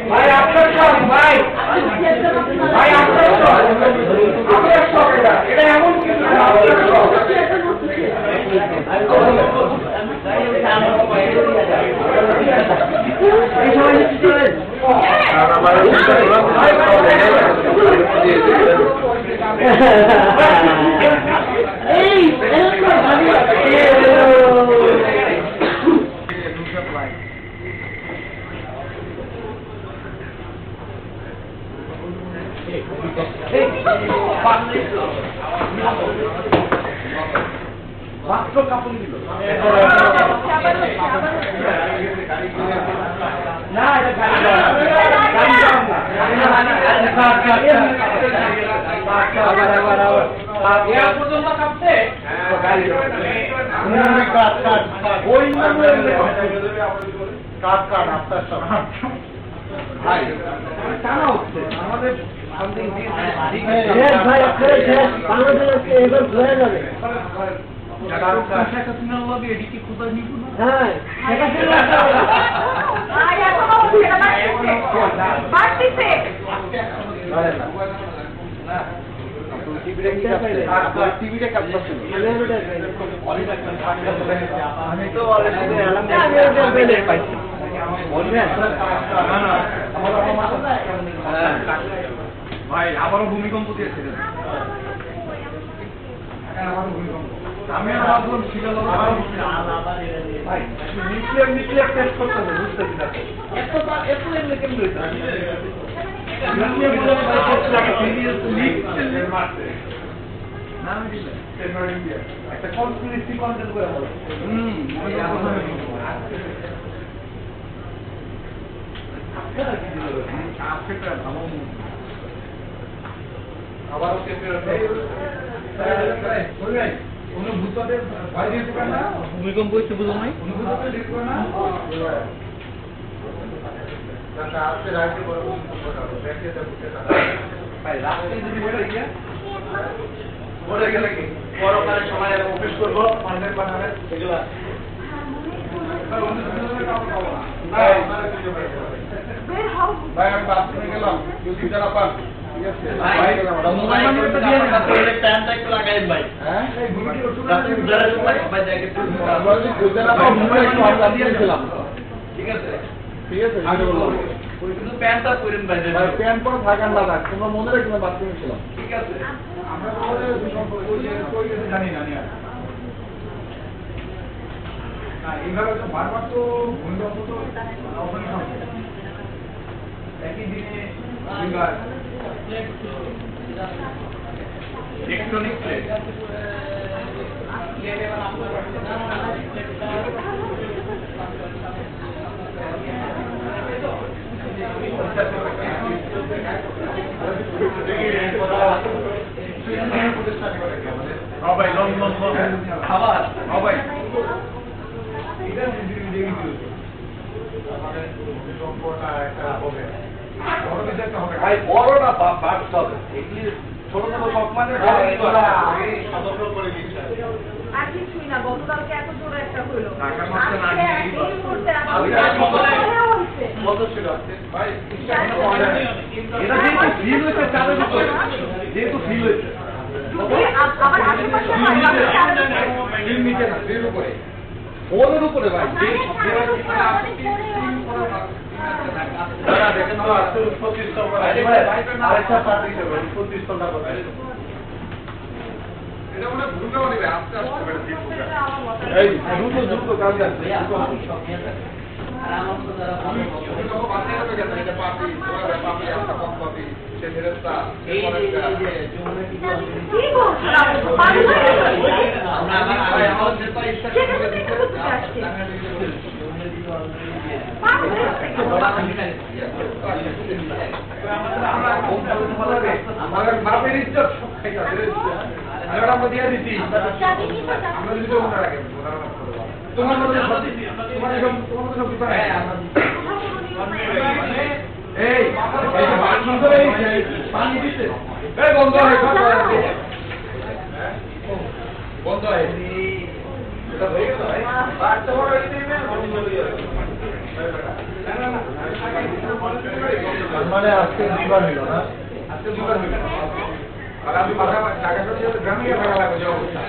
ভাই আপনার সব ভাই ভাই আপনার সব এটা এমন কিছু না আপনার সব মাত্র কাপড় দিল না পর্যন্ত কাঁপছে ওই কাট কাট আপনার সব টানা হচ্ছে আমাদের ভাই আবারও ভূমিকম্প দিয়েছে আমি ভাবলাম ভাই নিউক্লিয়ার টেস্ট করতে হবে বুঝতেছি না এত এমনি কেমন একটা কনস্পিরেসি কন্টেন্ট করে হবে আবারও ভূমিকম্প হচ্ছে বুঝো নাই বলে গেলে কি পরকালে সময় অফিস করবো কন্টেন্ট বানাবেন এগুলা ভাই আমি বাথরুমে গেলাম যদি যারা পান ঠিক আছে প্যান্টটা করেন ভাই প্যান্ট পরে থাকার না থাক তোমরা মনে রাখবে বাথরুমে ছিলাম ঠিক আছে আমরা জানি না এইভাবে তো বারবার তো ভূমিকম্প তো একই দিনে ইলেকট্রনিক প্লেট ভাই খাবার ভাই বড় না বাড়তে হবে এগুলি ছোট ছোট শখ মানে সতর্ক করে দিচ্ছে আর কিছুই না গতকালকে এত জোরে একটা হলো কত ছিল ভাই এটা যেহেতু ফিল হয়েছে চালের উপরে যেহেতু ফিল হয়েছে ওদের উপরে ভাই বাপের ইজ্জত আমরা দিয়ে দিচ্ছি আমরা যদি মনে রাখেন তোমার মধ্যে এই পানি দিচ্ছে বন্ধ হয়ে এটা হয়ে গেল ভাই বাচ্চা বড় হইতে না মানে আজকে দুবার হইল না আজকে দুবার হইল আর আমি টাকা টাকা গ্রামে ভাড়া লাগবে যে অবস্থা